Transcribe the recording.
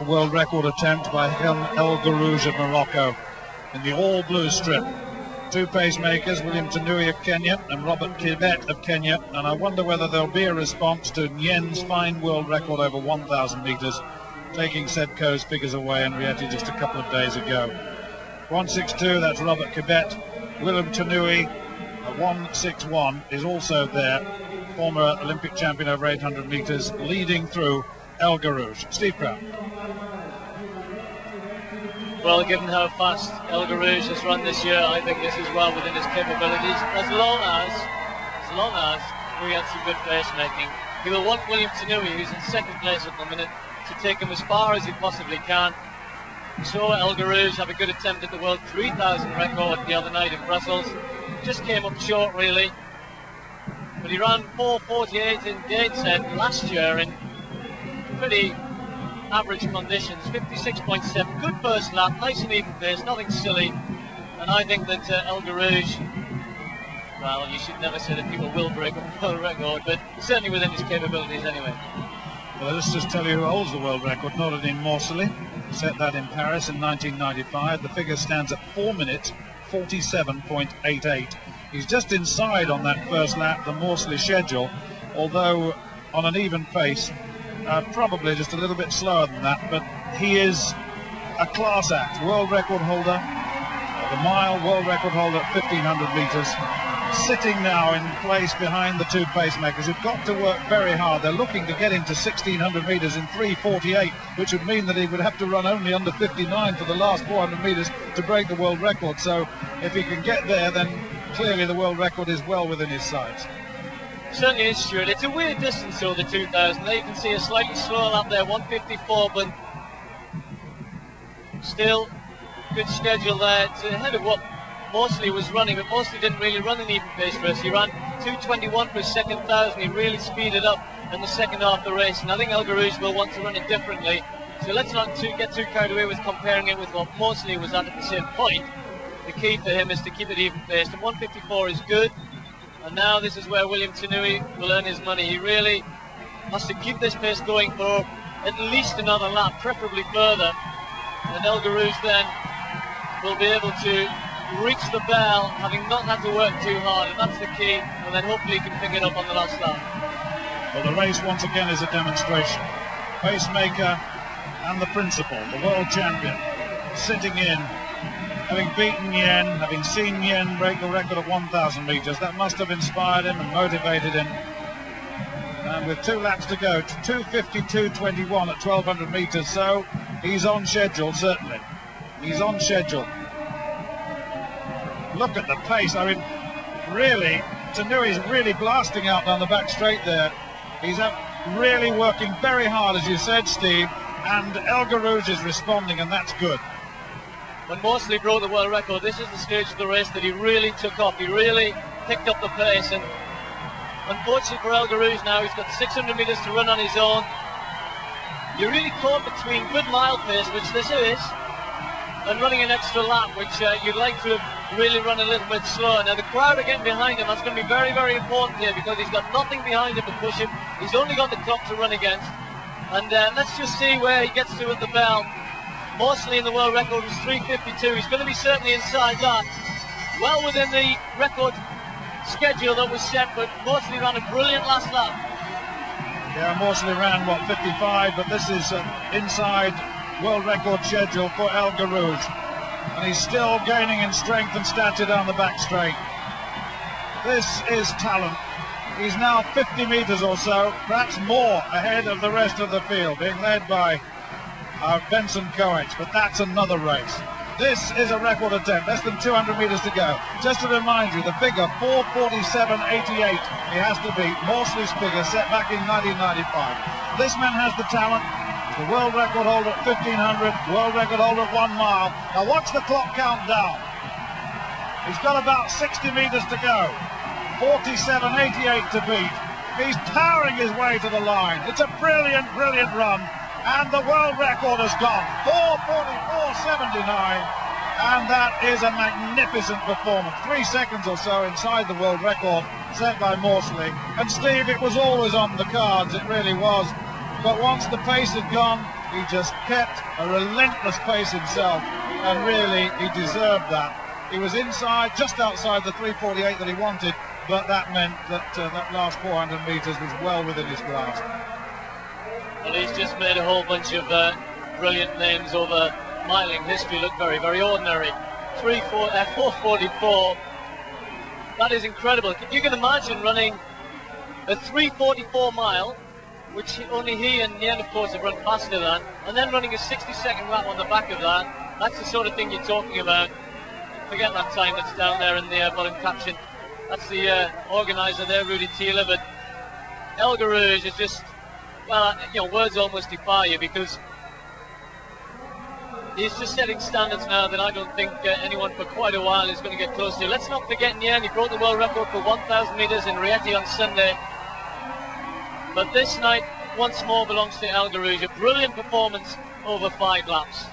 world record attempt by Hicham El Guerrouj of Morocco in the all-blue strip. Two pacemakers, William Tanui of Kenya and Robert Kibet of Kenya, and I wonder whether there'll be a response to Nyen's fine world record over 1,000 metres, taking Sedko's figures away in Rieti just a couple of days ago. 1:62, that's Robert Kibet. William Tanui, 1:61, is also there, former Olympic champion over 800 metres, leading through El Guerrouj. Steve Brown. Well, given how fast El Guerrouj has run this year, I think this is well within his capabilities. As long as we have some good pacemaking, he will want William Tanui, who's in second place at the minute, to take him as far as he possibly can. We saw El Guerrouj have a good attempt at the World 3000 record the other night in Brussels. Just came up short, really. But he ran 4:48 in Gateshead last year in pretty average conditions, 56.7, good first lap, nice and even pace, nothing silly. And I think that El Guerrouj, well, you should never say that people will break a world record, but certainly within his capabilities anyway. Well, let's just tell you who holds the world record. Noradin Morsali set that in Paris in 1995. The figure stands at 4 minutes 47.88. He's just inside on that first lap the Morsali schedule, although on an even pace. Probably just a little bit slower than that, but he is a class act. World record holder, the mile world record holder at 1,500 metres, sitting now in place behind the two pacemakers who've got to work very hard. They're looking to get him to 1,600 metres in 3:48, which would mean that he would have to run only under 59 for the last 400 metres to break the world record. So if he can get there, then clearly the world record is well within his sights. Certainly is, Stuart. It's a weird distance though, the 2000. There you can see a slightly slower lap there, 1:54, but still good schedule there. It's ahead of what Morsali was running, but Morsali didn't really run an even pace for us. He ran 2:21 for his second 1,000. He really speeded up in the second half of the race, and I think El Guerrouj will want to run it differently. So let's not get too carried away with comparing it with what Morsali was at the same point. The key for him is to keep it even paced, and 1:54 is good. And now this is where William Tanui will earn his money. He really has to keep this pace going for at least another lap, preferably further. And El Guerrouj then will be able to reach the bell, having not had to work too hard, and that's the key. And then hopefully he can pick it up on the last lap. Well, the race once again is a demonstration. Pacemaker and the principal, the world champion, sitting in, having beaten Nyen, having seen Nyen break the record of 1,000 metres. That must have inspired him and motivated him. And with 2 laps to go, 2:52.21 at 1,200 metres, so he's on schedule, certainly. He's on schedule. Look at the pace. I mean, really, Tanui's really blasting out down the back straight there. He's really working very hard, as you said, Steve, and El Guerrouj is responding, and that's good. When Morsali broke the world record, this is the stage of the race that he really took off. He really picked up the pace, and unfortunately for El Guerrouj now, he's got 600 metres to run on his own. You're really caught between good mile pace, which this is, and running an extra lap, which you'd like to have really run a little bit slower. Now the crowd are getting behind him. That's going to be very, very important here, because he's got nothing behind him to push him. He's only got the clock to run against. And let's just see where he gets to at the bell. Morsali in the world record was 3:52. He's going to be certainly inside that. Well within the record schedule that was set, but Morsali ran a brilliant last lap. Yeah, Morsali ran, what, 55, but this is inside world record schedule for El Guerrouj. And he's still gaining in strength and stature down the back straight. This is talent. He's now 50 metres or so, perhaps more, ahead of the rest of the field, being led by Benson Koech, but that's another race. This is a record attempt, less than 200 metres to go. Just to remind you, the figure 4:47.88 he has to beat Morsali's figure set back in 1995. This man has the talent. The world record holder at 1,500, world record holder at 1 mile. Now watch the clock count down. He's got about 60 metres to go. 47.88 to beat. He's powering his way to the line. It's a brilliant, brilliant run. And the world record has gone 4:44.79, and that is a magnificent performance. 3 seconds or so inside the world record set by Morsali. And Steve, it was always on the cards, it really was. But once the pace had gone, He just kept a relentless pace himself, and really he deserved that. He was inside, just outside the 3:48 that he wanted, but that meant that that last 400 metres was well within his grasp. Well, he's just made a whole bunch of brilliant names over miling history look very, very ordinary. 4:44. That is incredible. You can imagine running a 3:44 mile, which only he and Nien, of course, have run faster than, and then running a 60-second lap on the back of that. That's the sort of thing you're talking about. Forget that time that's down there in the bottom caption. That's the organiser there, Rudy Thiele, but El Guerrouj is just, well, you know, words almost defy you, because he's just setting standards now that I don't think anyone for quite a while is going to get close to. Let's not forget Nien, he broke the world record for 1,000 metres in Rieti on Sunday. But this night, once more, belongs to El Guerrouj. A brilliant performance over 5 laps.